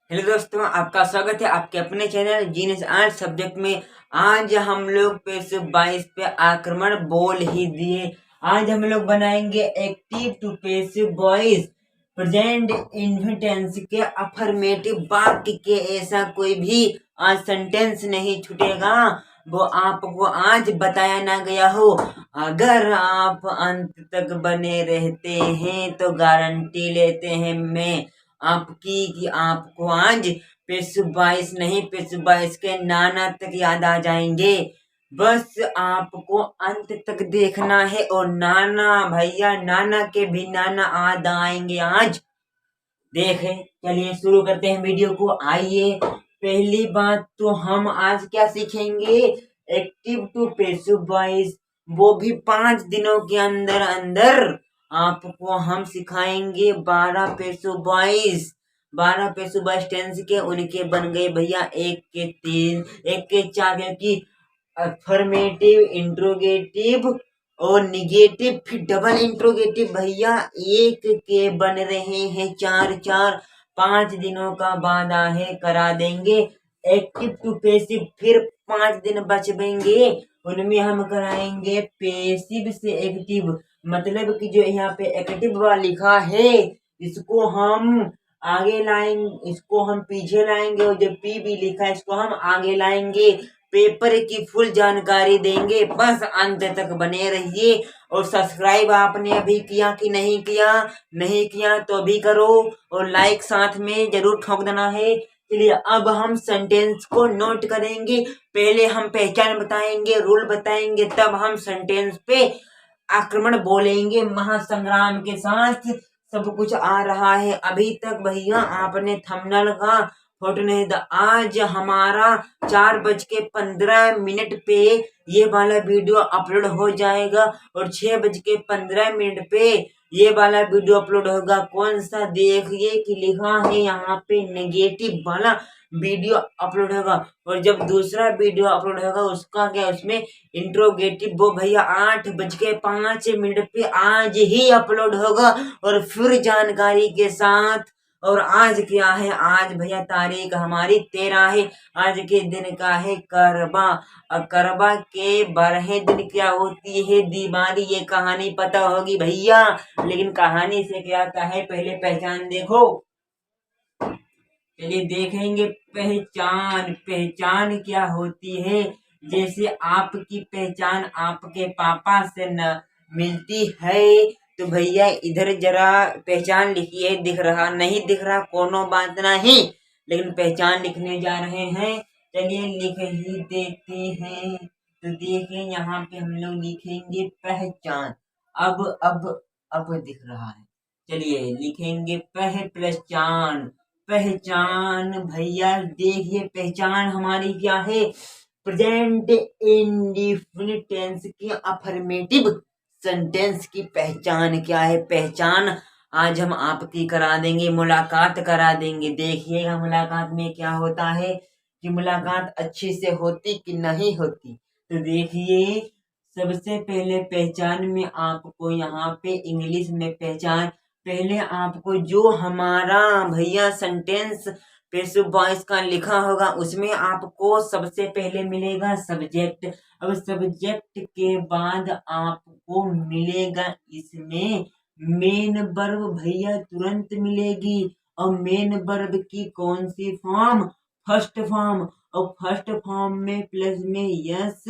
Hello दोस्तों, आपका स्वागत है आपके अपने चैनल जीनियस आर्ट सब्जेक्ट में। आज हम लोग पेज 22 पे आक्रमण बोल ही दिए। आज हम लोग बनाएंगे एक्टिव टू पेज 22 प्रेजेंट इन्फिटेंस के अफर्मेटिव वाक्य के ऐसा कोई भी आज सेंटेंस नहीं छूटेगा वो आपको आज बताया ना गया हो। अगर आप अंत तक बने रहते हैं तो गारंटी लेते हैं मैं आपकी कि आपको आज पेज 22 नहीं, पेज 22 के नाना तक याद आ जाएंगे। बस आपको अंत तक देखना है और नाना भैया नाना के भी नाना याद आएंगे आज। देखे, चलिए शुरू करते हैं वीडियो को। आइए, पहली बात तो हम आज क्या सीखेंगे, एक्टिव टू पेज 22, वो भी 5 दिनों के अंदर अंदर आपको हम सिखाएंगे 12 पेज 22। 12 पेज 22 टेंस के उनके बन गए भैया 1 के 3, 1 के 4, क्योंकि अफर्मेटिव, इंट्रोगेटिव और निगेटिव फिर डबल इंट्रोगेटिव भैया 1 के बन रहे हैं 4 4। 5 दिनों का बाद आहे करा देंगे एक्टिव टू पेसिव। फिर 5 दिन बचेंगे, उनमें हम कराएंगे पेसिव से एक्टिव। मतलब कि जो यहाँ पे एक्टिव वाला लिखा है इसको हम आगे लाएंगे, इसको हम पीछे लाएंगे, और जो पी भी लिखा है इसको हम आगे लाएंगे। पेपर की फुल जानकारी देंगे, बस अंत तक बने रहिए। और सब्सक्राइब आपने अभी किया कि नहीं किया? नहीं किया तो अभी करो, और लाइक साथ में जरूर ठोक देना है। चलिए अब हम सेंटेंस को नोट करेंगे। पहले हम पहचान बताएंगे, रूल बताएंगे, तब हम सेंटेंस पे आक्रमण बोलेंगे महासंग्राम के साथ। सब कुछ आ रहा है। अभी तक भैया आपने थंबनेल का फोटो नहीं था। आज हमारा 4:15 पे ये वाला वीडियो अपलोड हो जाएगा, और 6:15 पे ये वाला वीडियो अपलोड होगा। कौन सा? देखिए कि लिखा है यहाँ पे नेगेटिव वाला वीडियो अपलोड होगा। और जब दूसरा वीडियो अपलोड होगा उसका क्या, उसमें इंट्रोगेटिव, वो भैया 8:05 पे आज ही अपलोड होगा, और फिर जानकारी के साथ। और आज क्या है? आज भैया तारीख हमारी 13 है। आज के दिन का है करवा। और करवा के 12 दिन क्या होती है? दिवाली। ये कहानी पता होगी भैया, लेकिन कहानी से क्या आता है पहले पहचान देखो। चलिए देखेंगे पहचान। पहचान क्या होती है? जैसे आपकी पहचान आपके पापा से न मिलती है तो भैया इधर जरा पहचान लिखिए। दिख रहा नहीं दिख रहा कोनो बात नहीं, लेकिन पहचान लिखने जा रहे हैं। चलिए लिख ही देते हैं। तो देखिए यहाँ पे हम लोग लिखेंगे पहचान। अब दिख रहा है। चलिए लिखेंगे पहचान। पहचान भैया देखिए, पहचान हमारी क्या है? प्रेजेंट इंडेफिनिट टेंस की अफर्मेटिव सेंटेंस की पहचान क्या है? पहचान आज हम आपकी करा देंगे, मुलाकात करा देंगे। देखिएगा मुलाकात में क्या होता है, कि मुलाकात अच्छी से होती कि नहीं होती। तो देखिए, सबसे पहले पहचान में आपको यहाँ पे इंग्लिश में पहचान, पहले आपको जो हमारा भैया सेंटेंस पेज 22 का लिखा होगा उसमें आपको सबसे पहले मिलेगा सब्जेक्ट। अब सब्जेक्ट के बाद आपको मिलेगा इसमें मेन वर्ब भैया, तुरंत मिलेगी। और मेन वर्ब की कौन सी फॉर्म? First form. और फर्स्ट फॉर्म में प्लस में यस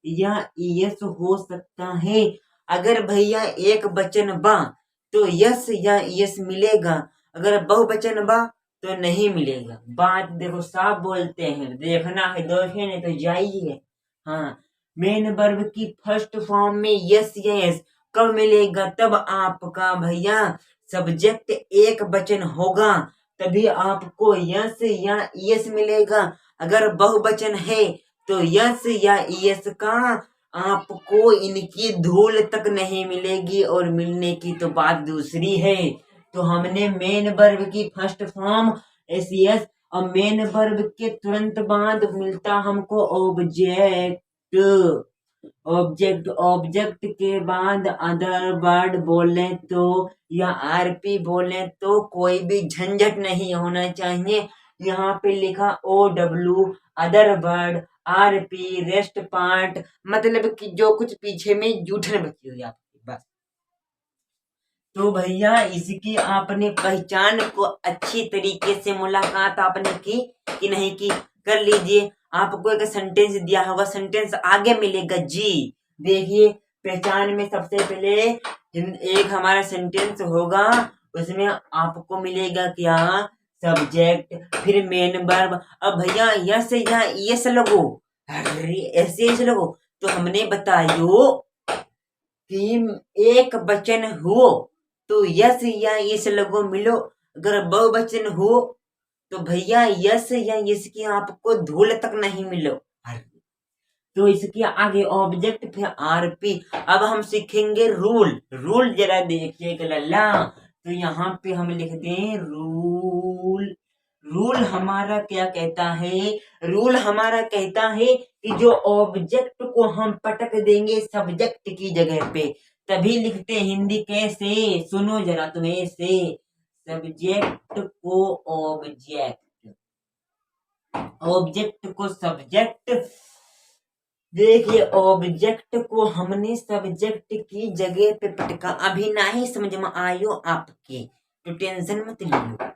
या यस हो सकता है। अगर भैया एक वचन बा तो यस या यस मिलेगा, अगर बहुवचन बा तो नहीं मिलेगा। बात देखो, साफ बोलते हैं, देखना है देखे नहीं तो जाइए। हाँ, मेन वर्ब की फर्स्ट फॉर्म में यस यस कब मिलेगा? तब आपका भैया सब्जेक्ट एक वचन होगा, तभी आपको यस या यस मिलेगा। अगर बहुवचन है तो यस या यस का आपको इनकी धूल तक नहीं मिलेगी, और मिलने की तो बात दूसरी है। तो हमने मेन वर्ब की फर्स्ट फॉर्म एस यस, और मेन वर्ब के तुरंत बाद मिलता हमको ऑब्जेक्ट। ऑब्जेक्ट के बाद अदर वर्ड बोले तो या आरपी बोले तो कोई भी झंझट नहीं होना चाहिए। यहाँ पे लिखा OW other word, RP rest part, मतलब कि जो कुछ पीछे में जूठन बची हुई आपकी बस। तो भैया इसकी आपने पहचान को अच्छी तरीके से मुलाकात आपने की कि नहीं की, कर लीजिए। आपको एक सेंटेंस दिया होगा, सेंटेंस आगे मिलेगा जी। देखिए पहचान में सबसे पहले एक हमारा सेंटेंस होगा, उसमें आपको मिलेगा क्या, सब्जेक्ट, फिर मेन वर्ब। अब भैया यस या यस लगो, अरे ऐसे ऐसे लगो। तो हमने बतायो कि एक वचन हो तो यस या यस लगो मिलो, अगर बहुवचन हो तो भैया यस या यस की आपको धूल तक नहीं मिलो। तो इसके आगे ऑब्जेक्ट फिर RP। अब हम सीखेंगे रूल। रूल जरा देखिए लल्ला, तो यहाँ पे हम लिख दें रूल। रूल हमारा क्या कहता है, रूल हमारा कहता है कि जो ऑब्जेक्ट को हम पटक देंगे सब्जेक्ट की जगह पे, तभी लिखते हैं हिंदी कैसे, सुनो जरा तुम्हें ऐसे, सब्जेक्ट को ऑब्जेक्ट, ऑब्जेक्ट को सब्जेक्ट। देखिए ऑब्जेक्ट को हमने सब्जेक्ट की जगह पे पटका। अभी ना ही समझ में आयो आपके तो टेंशन मत लियो,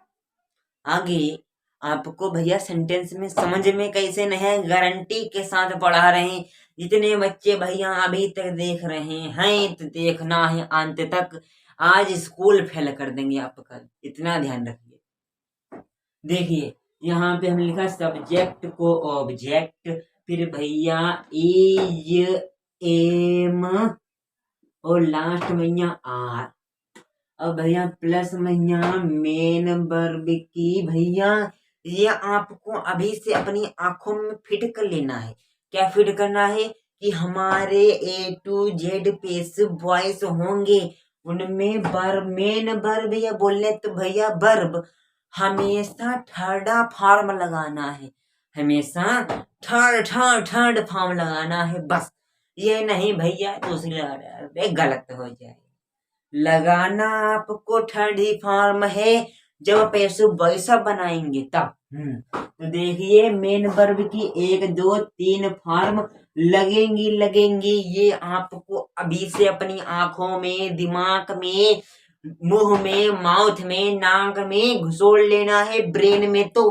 आगे आपको भैया सेंटेंस में समझ में कैसे नहीं है, गारंटी के साथ पढ़ा रहे हैं। जितने बच्चे भैया अभी तक देख रहे हैं तो देखना है अंत तक, आज स्कूल फेल कर देंगे आपका, इतना ध्यान रखिए। देखिए यहाँ पे हम लिखा सब्जेक्ट को ऑब्जेक्ट, फिर भैया इज, एम, और लास्ट भैया आर। अब भैया प्लस भैया मेन वर्ब की भैया ये आपको अभी से अपनी आंखों में फिट कर लेना है। क्या फिट करना है कि हमारे A to Z पेस वॉइस होंगे, उनमें वर्ब, मेन वर्ब या बोलने तो भैया वर्ब हमेशा थर्डा फॉर्म लगाना है, हमेशा थर्ड फॉर्म लगाना है बस। ये नहीं भैया दूसरी लगा रहे, गलत हो जाए। लगाना आपको थर्ड ही फॉर्म है, जब पैसे वैसा बनाएंगे तब। तो देखिए मेन वर्ब की 1 2 3 फॉर्म लगेंगी। ये आपको अभी से अपनी आंखों में, दिमाग में, मुंह में, माउथ में, नाक में घुसोड़ लेना है, ब्रेन में तो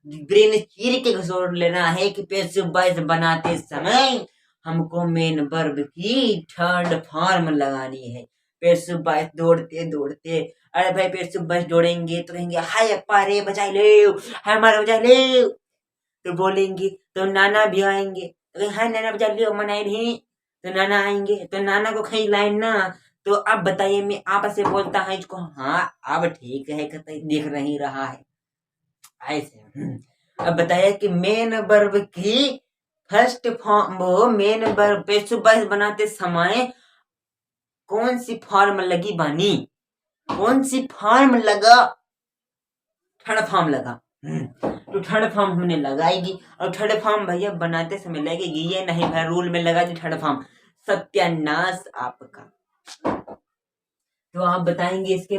ब्रेन चीर के घुसोड़ लेना है कि पैसे वॉइस बनाते समय हमको मेन वर्ब की थर्ड फॉर्म लगानी है। पैसे वॉइस दौड़ते दौड़ते, अरे भाई पैसे वॉइस दौड़ेंगे तो कहेंगे हाय अप्पा रे बचाई ले, हाय हमारा बचाई ले, तो बोलेंगे तो नाना भी आएंगे तो कहें हाय नाना बचा लियो मनाई नहीं, तो नाना आएंगे तो नाना को कहीं लाइन ना। तो अब बताइए मैं आपसे बोलता है इसको, हाँ अब ठीक है कहते देख नहीं रहा है ऐसे। अब बताइए कि मेन वर्ब की फर्स्ट फॉर्म, वो मेन वर्ब पैसे वॉइस बनाते समय कौन सी फॉर्म लगी बानी, कौन सी फॉर्म लगा, थर्ड फॉर्म लगा। तो थर्ड फॉर्म हमने लगाएगी, और थर्ड फॉर्म भैया बनाते समय लगेगी, ये नहीं भाई रूल में लगा दी थर्ड फॉर्म, सत्यानाश आपका। तो आप बताएंगे इसके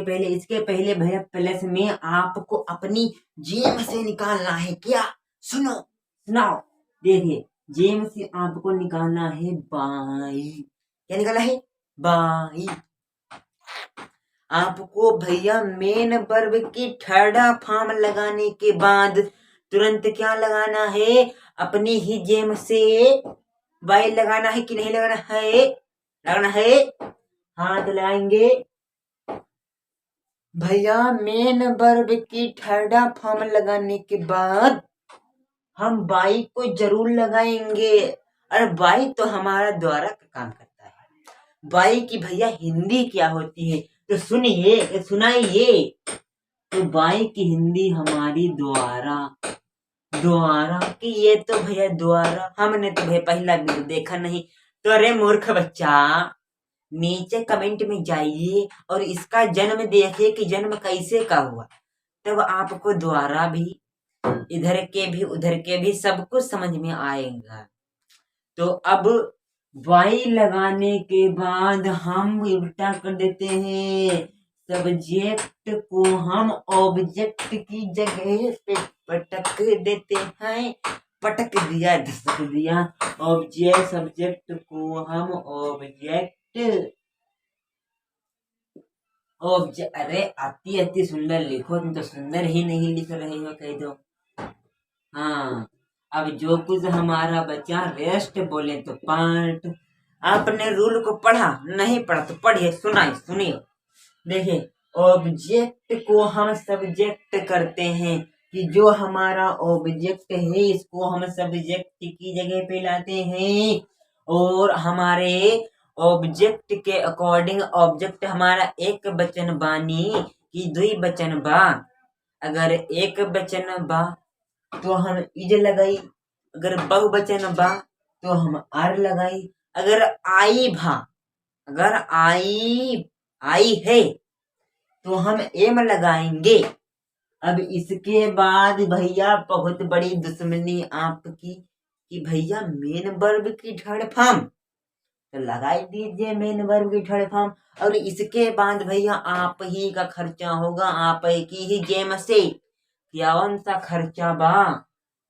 पहले भैया प्लस में आपको अपनी जेम से निकालना है क्या, सुनो सुनाओ। देखिए जेम से आपको निकालना है बाई, क्या निकालना है बाई। आपको भैया मेन वर्ब की थर्ड फॉर्म लगाने के बाद तुरंत क्या लगाना है, अपनी ही जेम से वाई लगाना है कि नहीं लगाना है, लगाना है, हाँ तो लगाएंगे भैया। मेन वर्ब की थर्ड फॉर्म लगाने के बाद हम बाई को जरूर लगाएंगे। अरे बाई तो हमारा द्वारा का काम करता है, बाई की भैया हिंदी क्या होती है तो सुनिए सुनाइए। तो बाई की हिंदी हमारी द्वारा, द्वारा कि ये तो भैया द्वारा, हमने तो भैया पहला वीडियो देखा नहीं। तो अरे मूर्ख बच्चा नीचे कमेंट में जाइए और इसका जन्म देखिए कि जन्म कैसे का हुआ, तब आपको द्वारा भी, इधर के भी उधर के भी सब कुछ समझ में आएगा। तो अब वाई लगाने के बाद हम उल्टा कर देते हैं, सब्जेक्ट को हम ऑब्जेक्ट की जगह पे पटक देते हैं। पटक दिया, धसक दिया। ऑब्जेक्ट सब्जेक्ट को हम ऑब्जेक्ट अरे अति सुंदर लिखो, तुम तो सुंदर ही नहीं लिख रहे हो, कह दो। हाँ, अब जो कुछ हमारा बचा रेस्ट बोले तो पार्ट। आपने रूल को पढ़ा नहीं पढ़ा तो पढ़िए, सुनिए। देखिए, ऑब्जेक्ट को हम सब्जेक्ट करते हैं कि जो हमारा ऑब्जेक्ट है इसको हम सब्जेक्ट की जगह पे लाते हैं। और हमारे ऑब्जेक्ट के अकॉर्डिंग ऑब्जेक्ट हमारा एक वचन बानी कि दुई वचन बा। अगर एक वचन बा तो हम इज लगाई, अगर बहुवचन बा तो हम आर लगाई। अगर आई है तो हम एम लगाएंगे। अब इसके बाद भैया बहुत बड़ी दुश्मनी आपकी कि भैया मेन वर्ब की थर्ड फॉर्म तो लगा दीजिए, मेन वर्ब की थर्ड फॉर्म। और इसके बाद भैया आप ही का खर्चा होगा, आप की ही जेम से। कौन सा खर्चा बा?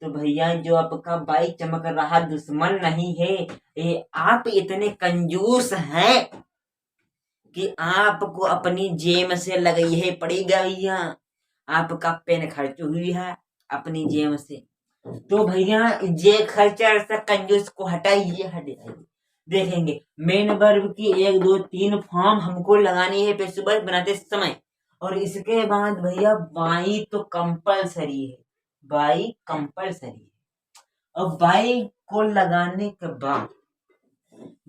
तो भैया जो आपका बाई चमक रहा दुश्मन नहीं है, ये आप इतने कंजूस हैं कि आपको अपनी जेम से लगाई है पड़ेगा भैया। आपका पेन खर्च हुई है अपनी जेम से, तो भैया जे खर्चा से कंजूस को हटाइए। देखेंगे मेन वर्ब की 1 2 3 फॉर्म हमको लगानी है पेशुबर बनाते समय। और इसके बाद भैया बाई तो कंपलसरी है, बाई कंपलसरी है। और बाई को लगाने के बाद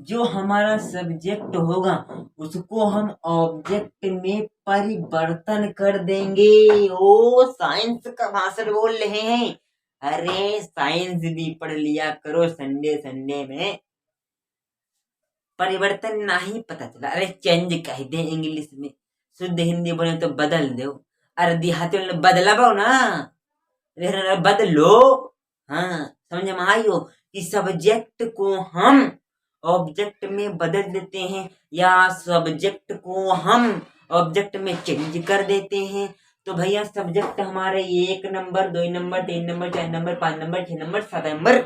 जो हमारा सब्जेक्ट होगा उसको हम ऑब्जेक्ट में परिवर्तन कर देंगे। ओ साइंस का भाषण बोल रहे हैं? अरे साइंस भी पढ़ लिया करो संडे में। परिवर्तन नहीं पता चला, अरे चेंज कह दे इंग्लिश में, शुद्ध हिंदी बोले तो बदल दो। अरे देहाती में बदला पाओ ना, बदलो। हाँ, समझ में आई हो कि सब्जेक्ट को हम ऑब्जेक्ट में बदल देते हैं या सब्जेक्ट को हम ऑब्जेक्ट में चेंज कर देते हैं। तो भैया सब्जेक्ट हमारे 1 number 2 number 3 number 4 number 5 number 6 number 7 number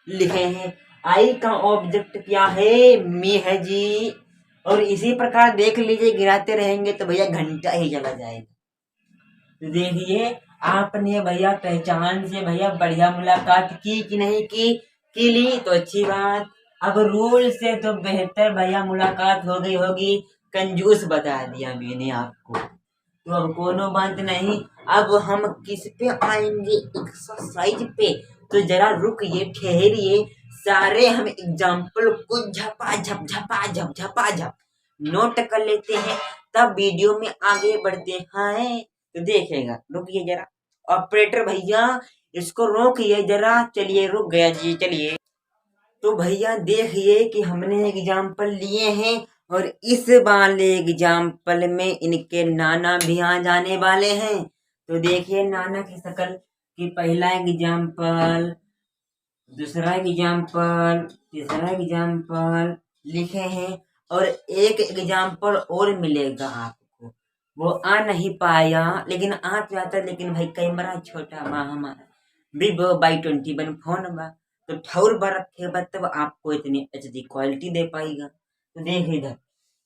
लिखे हैं। आई का ऑब्जेक्ट क्या है? मी है जी। और इसी प्रकार देख लीजिए, गिराते रहेंगे तो भैया घंटा ही चला जाएगा। तो देखिए आपने भैया पहचान से भैया बढ़िया मुलाकात की कि नहीं की ली तो अच्छी बात। अब रूल से तो बेहतर भैया मुलाकात हो गई होगी, कंजूस बता दिया मैंने आपको। तो अब कोनो बात नहीं, अब हम किस पे आएंगे? एक्सरसाइज पे। तो जरा रुकिए, ठहरिए, सारे हम एग्जाम्पल को झपा झप नोट कर लेते हैं, तब वीडियो में आगे बढ़ते हैं। तो देखेगा, रुकिए जरा ऑपरेटर भैया, इसको रोकिए जरा। चलिए रुक गया जी, चलिए। तो भैया देखिए कि हमने एग्जाम्पल लिए हैं और इस वाले एग्जाम्पल में इनके नाना भी आ जाने वाले हैं। तो देखिए नाना की शक्ल कि पहला एग्जाम्पल, दूसरा एग्जाम्पल, तीसरा एग्जाम्पल लिखे हैं। और एक एग्जाम्पल और मिलेगा आपको, वो आ नहीं पाया लेकिन आ जाता, लेकिन भाई कैमरा छोटा बा हमारा, Vivo Y21 फोन बा, तो ठौर बार रखे बा तब आपको इतनी HD क्वालिटी दे पाएगा। तो देख इधर,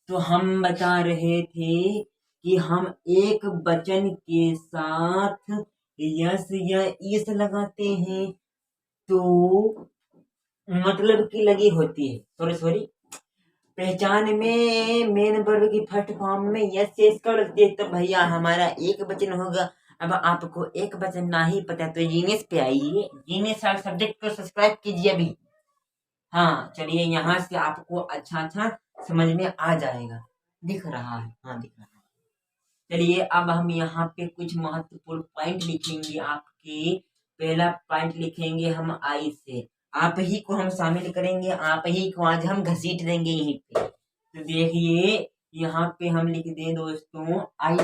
तो हम बता रहे थे कि हम एक वचन के साथ यस या इस लगाते हैं तो मतलब की लगी होती है। सॉरी, पहचान में मेन वर्ब की फर्स्ट फॉर्म में यस यस का लगती है तो भैया हमारा एक वचन होगा। अब आपको एक वचन ना ही पता तो जीनियस पे आइए, जीनियस सब्जेक्ट को सब्सक्राइब कीजिए अभी। हाँ चलिए, यहाँ से आपको अच्छा समझ में आ जाएगा। दिख रहा है? हाँ दिख रहा है। चलिए अब हम यहाँ पे कुछ महत्वपूर्ण पॉइंट लिखेंगे आपके। पहला पॉइंट लिखेंगे हम आई से, आप ही को हम शामिल करेंगे, आप ही को आज हम घसीट देंगे यहीं पे। तो देखिए यहाँ पे हम लिख दें दोस्तों आई,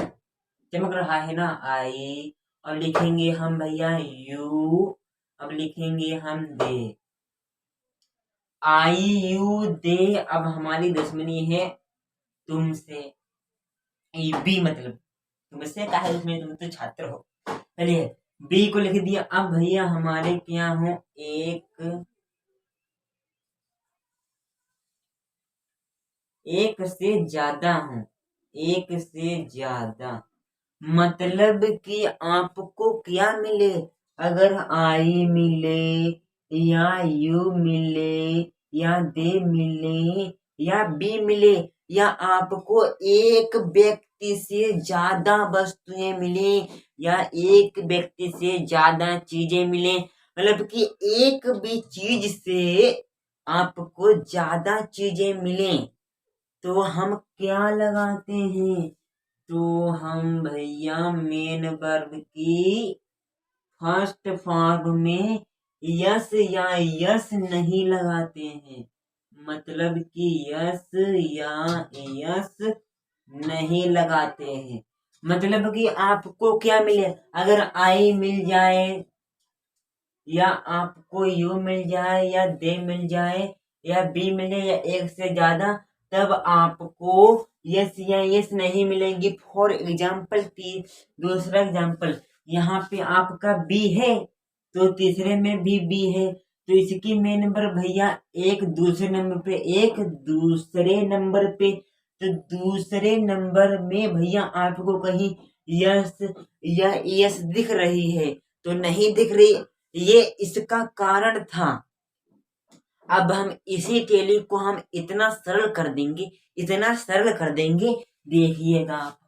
चमक रहा है ना आई। और लिखेंगे हम भैया यू, अब लिखेंगे हम दे, आई यू दे। अब हमारी दुश्मनी है तुमसे, ये बी मतलब तुमसे कहा है, उसमें तुम तो छात्र हो। चलिए बी को लिख दिया। अब भैया हमारे क्या हो, एक से ज्यादा हो, एक से ज्यादा मतलब कि आपको क्या मिले, अगर आई मिले या यू मिले या दे मिले या बी मिले या आपको एक व्यक्ति से ज्यादा वस्तुएं मिले या एक व्यक्ति से ज्यादा चीजें मिले, मतलब कि एक भी चीज से आपको ज्यादा चीजें मिले तो हम क्या लगाते हैं, तो हम भैया मेन वर्ब की फर्स्ट फॉर्म में यस या यस नहीं लगाते हैं, मतलब कि यस या यस नहीं लगाते हैं। मतलब कि आपको क्या मिले, अगर आई मिल जाए या आपको यू मिल जाए या दे मिल जाए या बी मिले या एक से ज्यादा, तब आपको यस या यस नहीं मिलेंगी। फॉर एग्जाम्पल दूसरा एग्जाम्पल, यहाँ पे आपका बी है तो तीसरे में भी बी है, तो इसकी मेन नंबर भैया एक दूसरे नंबर पे, एक दूसरे नंबर पे, तो दूसरे नंबर में भैया आपको कहीं यस या यस दिख रही है तो नहीं दिख रही, ये इसका कारण था। अब हम इसी टेली को हम इतना सरल कर देंगे, इतना सरल कर देंगे, देखिएगा आप।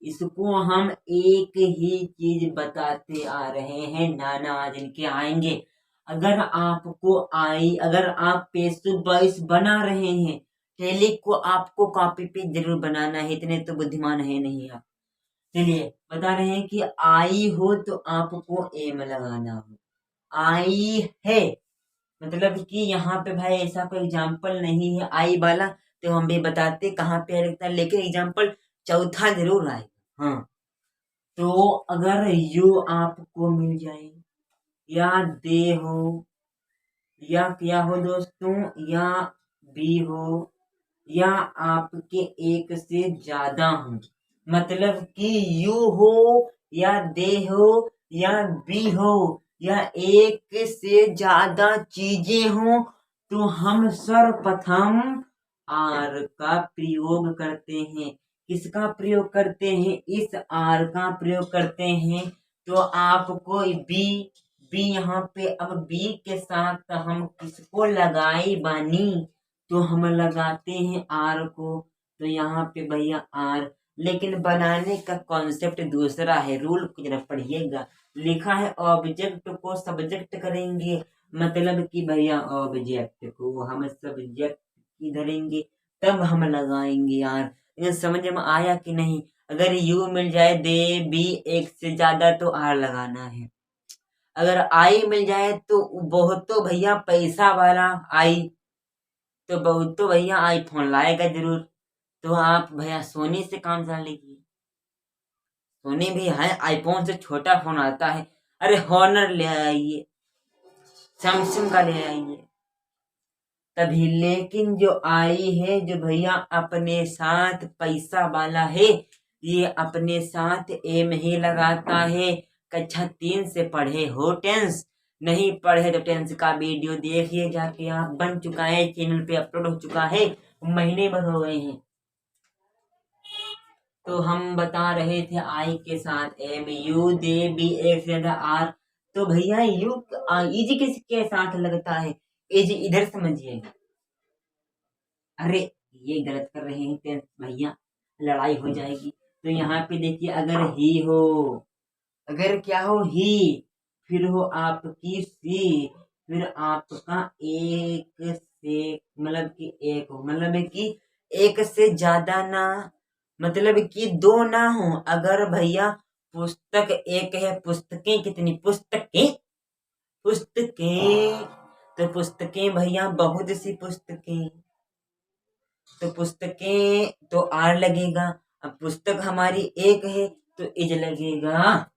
इसको हम एक ही चीज बताते आ रहे हैं, नाना आज इनके आएंगे। अगर आपको अगर आप पेशु बॉइस बना रहे हैं, टेली को आपको कॉपी पे जरूर बनाना है, इतने तो बुद्धिमान है नहीं आप। चलिए बता रहे हैं कि आई हो तो आपको एम लगाना हो, आई है मतलब कि यहाँ पे भाई ऐसा कोई एग्जाम्पल नहीं है आई वाला, तो हम भी बताते कहाँ पे लिखता है, लेकिन एग्जाम्पल चौथा जरूर आएगा। हाँ, तो अगर यू आपको मिल जाए या दे हो या क्या हो दोस्तों, या बी हो या आपके एक से ज्यादा हो, मतलब कि यू हो या दे हो या बी हो या एक से ज्यादा चीजें हो, तो हम सर्वप्रथम आर का प्रयोग करते हैं। किसका प्रयोग करते हैं, इस आर का प्रयोग करते हैं। तो आपको बी बी यहाँ पे, अब बी के साथ हम किसको लगाई बानी, तो हम लगाते हैं आर को, तो यहाँ पे भैया आर, लेकिन बनाने का कॉन्सेप्ट दूसरा है, रूल को जरा पढ़िएगा। लिखा है ऑब्जेक्ट को सब्जेक्ट करेंगे, मतलब कि भैया ऑब्जेक्ट को हम सब्जेक्ट की धरेंगे, तब हम लगाएंगे यार। ये समझ में आया कि नहीं, अगर यू मिल जाए दे बी एक से ज्यादा तो आर लगाना है, अगर आई मिल जाए तो बहुत तो भैया पैसा वाला आई, तो बहुत तो भैया आईफोन लाएगा जरूर, तो आप भैया सोनी से काम चला लीजिए, सोनी भी है, आईफोन से छोटा फोन आता है, अरे हॉनर ले आइए, सैमसंग का ले आइए तभी। लेकिन जो आई है जो भैया अपने साथ पैसा वाला है, ये अपने साथ एम ही लगाता है। कक्षा 3 से पढ़े हो टेंस, नहीं पढ़े तो टेंस का वीडियो देखिए जाके, आप बन चुका है, चैनल पे अपलोड हो चुका है, महीने भर हो गए हैं। तो हम बता रहे थे आई के साथ एम, यू दे बी एक से ज्यादा आर, तो भैया यू इज किसके साथ लगता है, इज इधर समझिएगा। अरे ये गलत कर रहे हैं टेंस भैया, लड़ाई हो जाएगी। तो यहाँ पे देखिए, अगर ही हो, अगर क्या हो ही, फिर हो आपकी सी, फिर आपका एक से, मतलब कि एक हो, मतलब है कि एक से ज्यादा ना, मतलब कि दो ना हो। अगर भैया पुस्तक एक है, पुस्तकें कितनी, पुस्तकें पुस्तकें, तो पुस्तकें भैया बहुत सी पुस्तकें, तो पुस्तकें तो आर लगेगा। अब पुस्तक हमारी एक है तो इज लगेगा।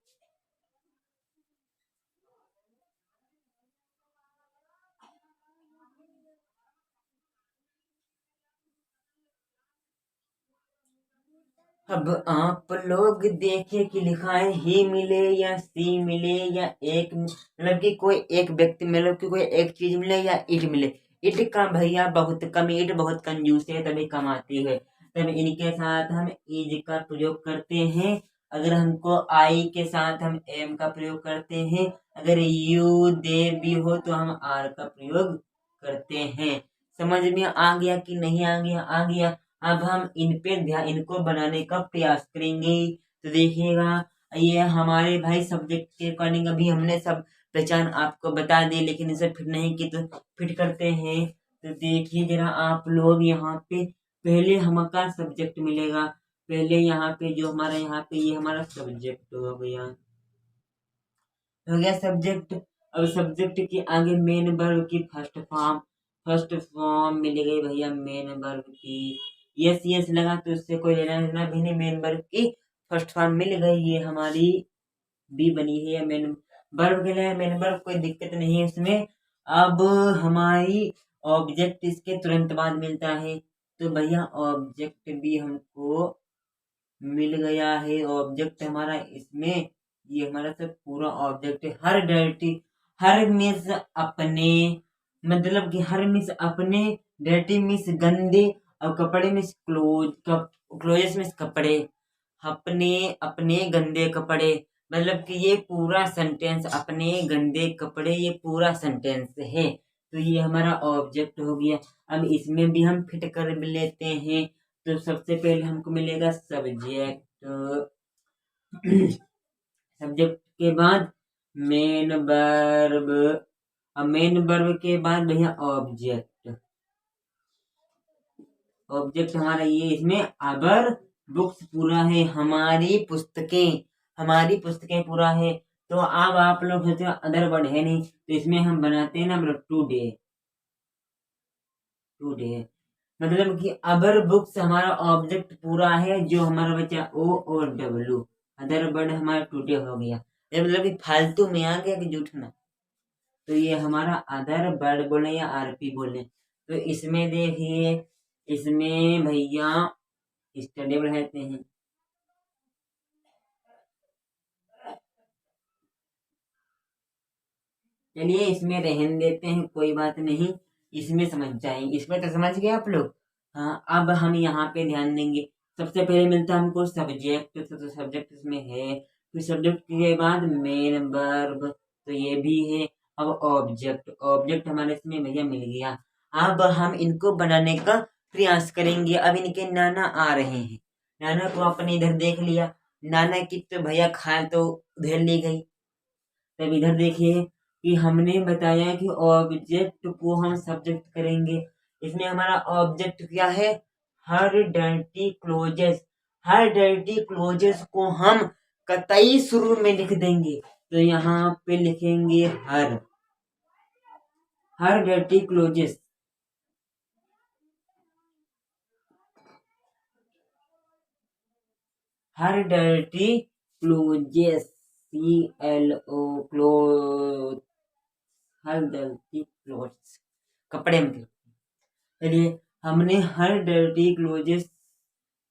अब आप लोग देखिए कि लिखा है ही मिले या सी मिले या एक, मतलब कि कोई एक व्यक्ति, मतलब कि कोई एक चीज मिले या ईट मिले। ईट का भैया बहुत कम, ईट बहुत कंजूस है तभी कमाती है, तब इनके साथ हम इज का प्रयोग करते हैं। अगर हमको आई के साथ हम एम का प्रयोग करते हैं, अगर यू दे भी हो तो हम आर का प्रयोग करते हैं। समझ में आ गया कि नहीं आ गया? आ गया। अब हम इन पे ध्यान, इनको बनाने का प्रयास करेंगे। तो देखिएगा, ये हमारे भाई सब्जेक्ट के अकॉर्डिंग अभी हमने सब पहचान आपको बता दी, लेकिन इसे फिट नहीं की तो फिट करते हैं। तो देखिए जरा आप लोग, यहाँ पे पहले हमारा सब्जेक्ट मिलेगा। पहले यहाँ पे जो हमारा, यहाँ पे ये हमारा सब्जेक्ट हो गया, हो गया सब्जेक्ट। अब सब्जेक्ट के आगे मेन वर्ब की फर्स्ट फॉर्म मिल गई भैया मेन वर्ब की। यस यस लगा तो उससे कोई लेना देना भी नहीं, मेन वर्ब की फर्स्ट फॉर्म मिल गई, ये हमारी बी बनी है। मेन वर्ब के लिए मेन वर्ब, कोई दिक्कत नहीं है इसमें। अब हमारी ऑब्जेक्ट इसके तुरंत बाद मिलता है, तो भैया ऑब्जेक्ट भी हमको मिल गया है। ऑब्जेक्ट हमारा इसमें, ये हमारा सब पूरा ऑब्जेक्ट है। हर डर्टी, हर मीन्स अपने, मतलब कि हर मीन्स अपने, डर्टी मीन्स गंदे, और कपड़े मीन्स क्लोज, क्लोजेस मीन्स कपड़े, अपने अपने गंदे कपड़े, मतलब कि ये पूरा सेंटेंस, अपने गंदे कपड़े, ये पूरा सेंटेंस है। तो ये हमारा ऑब्जेक्ट हो गया। अब इसमें भी हम फिट कर लेते हैं। तो सबसे पहले हमको मिलेगा सब्जेक्ट, सब्जेक्ट के बाद मेन वर्ब, अब मेन वर्ब के बाद भैया ऑब्जेक्ट। ऑब्जेक्ट हमारा ये, इसमें अबर बुक्स पूरा है, हमारी पुस्तकें, हमारी पुस्तकें पूरा है। तो अब आप लोग सोचते हो अदर वर्ड है नहीं, तो इसमें हम बनाते हैं ना, मतलब टुडे, टुडे, मतलब कि अबर बुक्स हमारा ऑब्जेक्ट पूरा है, जो हमारा बचा ओ और डब्ल्यू, अदर वर्ड हमारा टुडे हो गया। ये मतलब कि फालतू में आ गया कि जूठना, तो ये हमारा अदर वर्ड बोले या आरपी बोले। तो इसमें देखिए, इसमें भैया स्टडी रहते हैं। चलिए इसमें रहन देते हैं, कोई बात नहीं, इसमें समझ जाएंगे, इसमें तो समझ गए आप लोग। हाँ, अब हम यहाँ पे ध्यान देंगे। सबसे पहले मिलता है हमको सब्जेक्ट, तो सब्जेक्ट इसमें है, फिर सब्जेक्ट के बाद मेन वर्ब, तो ये भी है। अब ऑब्जेक्ट, ऑब्जेक्ट हमारे इसमें भैया मिल गया। अब हम इनको बनाने का प्रयास करेंगे। अब इनके नाना आ रहे हैं, नाना को आपने इधर देख लिया, नाना की तो भैया खाल तो उधर ली गई। तब इधर देखिए कि हमने बताया कि ऑब्जेक्ट को हम सब्जेक्ट करेंगे। इसमें हमारा ऑब्जेक्ट क्या है? हर डर्टी क्लोजेस, हर डर्टी क्लोजेस को हम कतई शुरू में लिख देंगे। तो यहाँ पे लिखेंगे हर डर्टी क्लोजेस, हर डर्टी क्लोजेस, CLO क्लोथ, हर डर्टी क्लोथ्स, कपड़े में। चलिए, हमने हर डर्टी क्लोजेस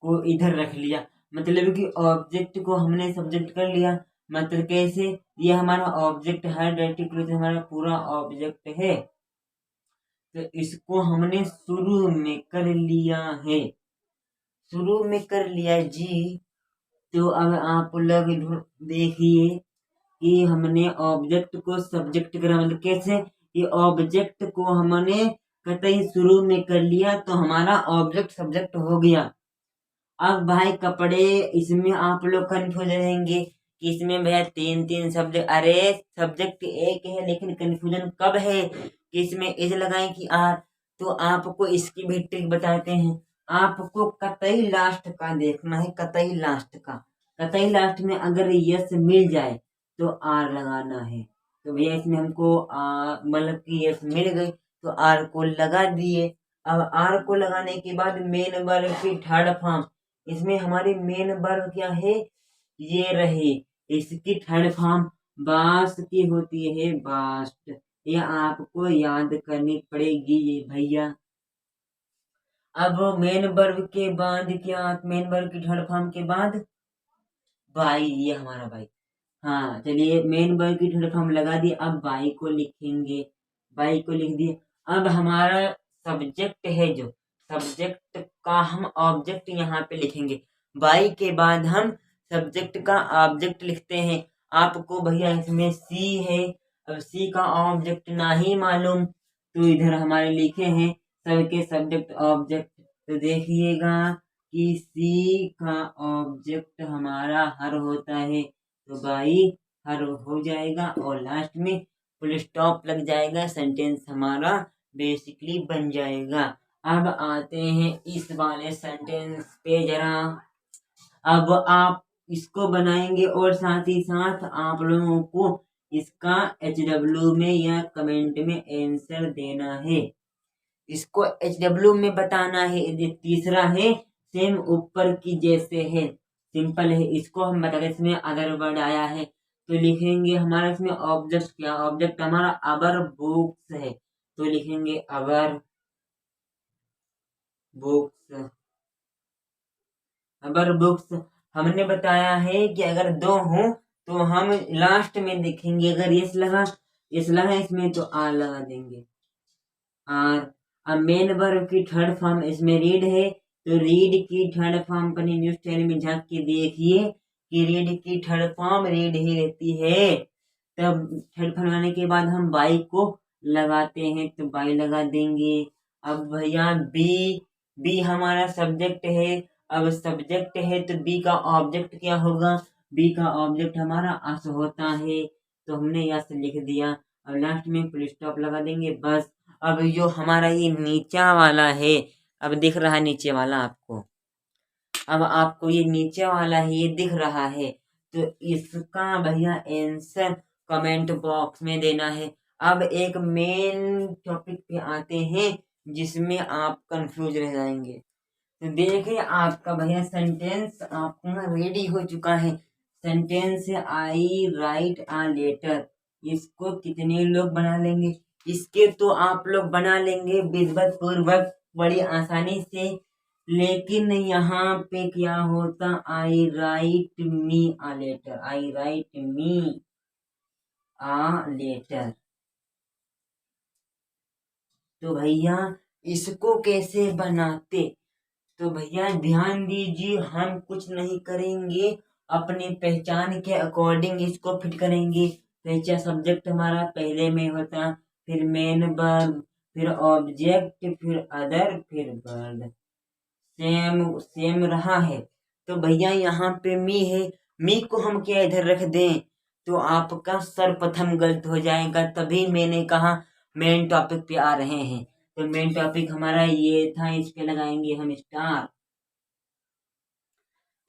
को इधर रख लिया, मतलब कि ऑब्जेक्ट को हमने सब्जेक्ट कर लिया। मतलब कैसे? ये हमारा ऑब्जेक्ट, हर डर्टी क्लोज हमारा पूरा ऑब्जेक्ट है, तो इसको हमने शुरू में कर लिया है, शुरू में कर लिया जी। तो अब आप लोग इधर देखिए कि हमने ऑब्जेक्ट को सब्जेक्ट करा, मतलब कैसे? ये ऑब्जेक्ट को हमने कतई शुरू में कर लिया, तो हमारा ऑब्जेक्ट सब्जेक्ट हो गया। अब भाई कपड़े, इसमें आप लोग कंफ्यूज रहेंगे कि इसमें भैया तीन तीन सब्जेक्ट, अरे सब्जेक्ट एक है, लेकिन कंफ्यूजन कब है कि इसमें एज लगाएं कि आर। तो आपको इसकी भी ट्रिक बताते हैं। आपको कतई लास्ट का देखना है, कतई लास्ट का, कतई लास्ट में अगर यस मिल जाए तो आर लगाना है। तो भैया इसमें हमको मतलब कि यस मिल गई, तो आर को लगा दिए। अब आर को लगाने के बाद मेन वर्ब की थर्ड फॉर्म, इसमें हमारी मेन वर्ब क्या है? ये रही, इसकी थर्ड फॉर्म बास की होती है, बास्ट। ये आपको याद करनी पड़ेगी ये भैया। अब मेन वर्ब के बाद क्या, मेन वर्ब की थर्ड फॉर्म के बाद बाई, ये हमारा बाई। हाँ चलिए, मेन वर्ब की थर्ड फॉर्म लगा दी, अब बाई को लिखेंगे, बाई को लिख दिए। अब हमारा सब्जेक्ट है, जो सब्जेक्ट का हम ऑब्जेक्ट यहाँ पे लिखेंगे। बाई के बाद हम सब्जेक्ट का ऑब्जेक्ट लिखते हैं। आपको भैया इसमें सी है, अब सी का ऑब्जेक्ट ना ही मालूम, तो इधर हमारे लिखे हैं सबके सब्जेक्ट ऑब्जेक्ट। तो देखिएगा कि सी का ऑब्जेक्ट हमारा हर होता है, तो बाई हर हो जाएगा और लास्ट में फुल स्टॉप लग जाएगा, सेंटेंस हमारा बेसिकली बन जाएगा। अब आते हैं इस वाले सेंटेंस पे जरा। अब आप इसको बनाएंगे और साथ ही साथ आप लोगों को इसका HW में या कमेंट में आंसर देना है। इसको HW में बताना है। ये तीसरा है, सेम ऊपर की जैसे है, सिंपल है, इसको हम बता दें। इसमें अदर वर्ड आया है तो लिखेंगे हमारा इसमें ऑब्जेक्ट क्या, ऑब्जेक्ट हमारा अवर बुक्स है, तो लिखेंगे अवर बुक्स। अवर बुक्स हमने बताया है कि अगर दो हो तो हम लास्ट में देखेंगे, अगर यस लगा इसमें तो आर लगा देंगे, आर। अब मेन वर्ब की थर्ड फॉर्म इसमें रीड है, तो रीड की थर्ड फॉर्म अपनी न्यूज चैनल में झांक के देखिए कि रीड की थर्ड फॉर्म रीड ही रहती है। तब थर्ड फॉर्म लगाने के बाद हम बाई को लगाते हैं, तो बाई लगा देंगे। अब भैया बी, बी हमारा सब्जेक्ट है। अब सब्जेक्ट है तो बी का ऑब्जेक्ट क्या होगा, बी का ऑब्जेक्ट हमारा अस होता है, तो हमने यस लिख दिया। अब लास्ट में फुल स्टॉप लगा देंगे, बस। अब जो हमारा ये नीचा वाला है, अब दिख रहा है नीचे वाला आपको, अब आपको ये नीचे वाला है ये दिख रहा है, तो इसका भैया आंसर कमेंट बॉक्स में देना है। अब एक मेन टॉपिक पे आते हैं जिसमें आप कंफ्यूज रह जाएंगे। तो देखिए आपका भैया सेंटेंस आपका रेडी हो चुका है। Sentence I write a letter, इसको कितने लोग बना लेंगे, इसके तो आप लोग बना लेंगे विधिवत पूर्वक बड़ी आसानी से, लेकिन यहाँ पे क्या होता, I write me a letter, I write me a letter. तो भैया इसको कैसे बनाते, तो भैया ध्यान दीजिए, हम कुछ नहीं करेंगे, अपनी पहचान के अकॉर्डिंग इसको फिट करेंगे। पहचान सब्जेक्ट हमारा पहले में होता, फिर मेन वर्ब, फिर ऑब्जेक्ट, फिर अदर, फिर वर्ड, सेम सेम रहा है। तो भैया यहाँ पे मी है, मी को हम क्या इधर रख दें, तो आपका सर्वप्रथम गलत हो जाएगा। तभी मैंने कहा मेन टॉपिक पे आ रहे हैं, तो मेन टॉपिक हमारा ये था, इस पे लगाएंगे हम स्टार।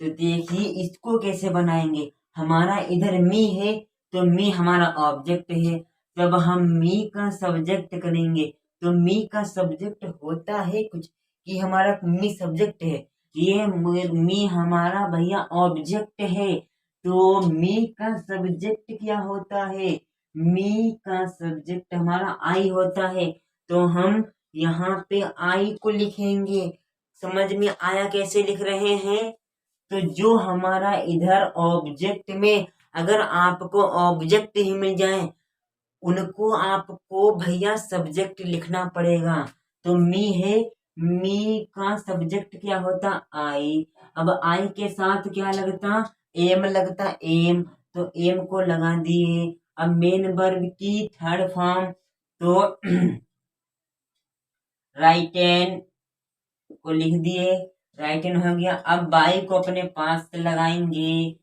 तो देखिए इसको कैसे बनाएंगे, हमारा इधर मी है तो मी हमारा ऑब्जेक्ट है, तब हम मी का सब्जेक्ट करेंगे, तो मी का सब्जेक्ट होता है कुछ कि हमारा मी सब्जेक्ट है, ये मी हमारा भैया ऑब्जेक्ट है, तो मी का सब्जेक्ट क्या होता है, मी का सब्जेक्ट हमारा आई होता है, तो हम यहाँ पे आई को लिखेंगे। समझ में आया कैसे लिख रहे हैं, तो जो हमारा इधर ऑब्जेक्ट में अगर आपको ऑब्जेक्ट ही मिल जाए, उनको आपको भैया सब्जेक्ट लिखना पड़ेगा। तो मी है, मी का सब्जेक्ट क्या होता, आई। अब आई के साथ क्या लगता, एम लगता, एम, तो एम को लगा दिए। अब मेन वर्ब की थर्ड फॉर्म, तो राइट एन को लिख दिए, राइट एन हो गया। अब बाई को अपने पास से लगाएंगे,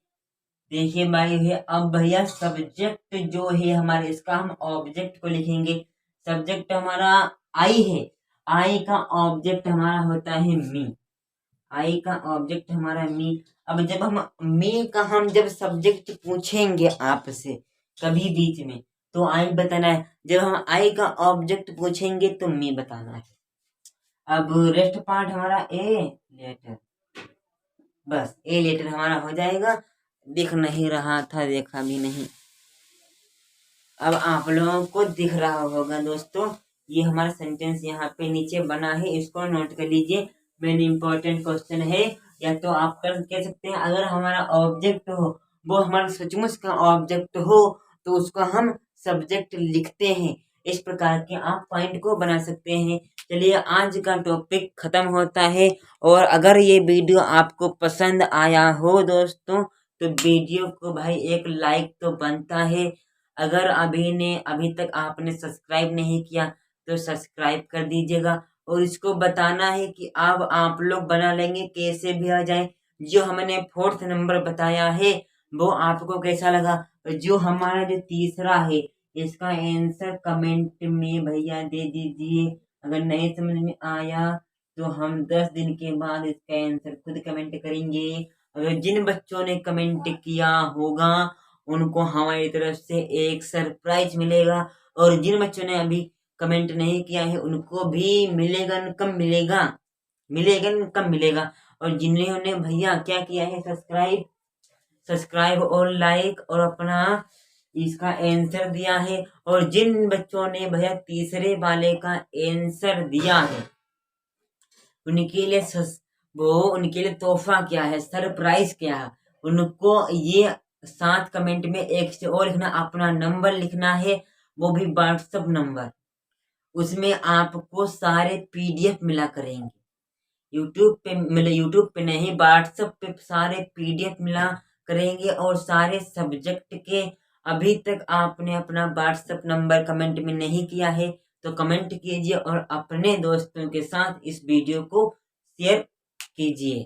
देखिए बाई है। अब भैया सब्जेक्ट जो है हमारे, इसका हम ऑब्जेक्ट को लिखेंगे। सब्जेक्ट हमारा आई है, आई का ऑब्जेक्ट हमारा होता है मी, आई का ऑब्जेक्ट हमारा मी। अब जब हम मी का हम जब सब्जेक्ट पूछेंगे आपसे कभी बीच में, तो आई बताना है। जब हम आई का ऑब्जेक्ट पूछेंगे तो मी बताना है। अब रेस्ट पार्ट हमारा ए लेटर, बस ए लेटर हमारा हो जाएगा। दिख नहीं रहा था, देखा भी नहीं, अब आप लोगों को दिख रहा होगा दोस्तों, ये हमारा सेंटेंस यहाँ पे नीचे बना है, इसको नोट कर लीजिए। मेन इंपॉर्टेंट क्वेश्चन है। या तो आप कह सकते हैं अगर हमारा ऑब्जेक्ट हो, वो हमारा सचमुच का ऑब्जेक्ट हो, तो उसको हम सब्जेक्ट लिखते हैं। इस प्रकार के आप पॉइंट को बना सकते हैं। चलिए आज का टॉपिक खत्म होता है। और अगर ये वीडियो आपको पसंद आया हो दोस्तों, तो वीडियो को भाई एक लाइक तो बनता है। अगर अभी तक आपने सब्सक्राइब नहीं किया तो सब्सक्राइब कर दीजिएगा। और इसको बताना है कि अब आप लोग बना लेंगे, कैसे भी आ जाए। जो हमने 4th नंबर बताया है वो आपको कैसा लगा। जो हमारा जो तीसरा है, इसका आंसर कमेंट में भैया दे दीजिए। अगर नहीं समझ में आया तो हम 10 दिन के बाद इसका आंसर खुद कमेंट करेंगे। अगर जिन बच्चों ने कमेंट किया होगा उनको हमारी तरफ से एक सरप्राइज मिलेगा। और जिन बच्चों ने अभी कमेंट नहीं किया है उनको भी मिलेगा न कब मिलेगा, मिलेगा न कब मिलेगा। और जिन्होंने भैया क्या किया है, सब्सक्राइब और लाइक और अपना इसका आंसर दिया है। और जिन बच्चों ने भैया तीसरे वाले का आंसर दिया है उनके लिए उनके लिए तोहफा क्या है, सरप्राइज क्या है, उनको ये 7 कमेंट में एक से और लिखना, अपना नंबर लिखना है, वो भी व्हाट्सएप नंबर। उसमें आपको सारे पीडीएफ मिला करेंगे। यूट्यूब पे नहीं, व्हाट्सएप पे सारे पीडीएफ मिला करेंगे। और सारे सब्जेक्ट के अभी तक आपने अपना व्हाट्सएप नंबर कमेंट में नहीं किया है तो कमेंट कीजिए और अपने दोस्तों के साथ इस वीडियो को शेयर कीजिए।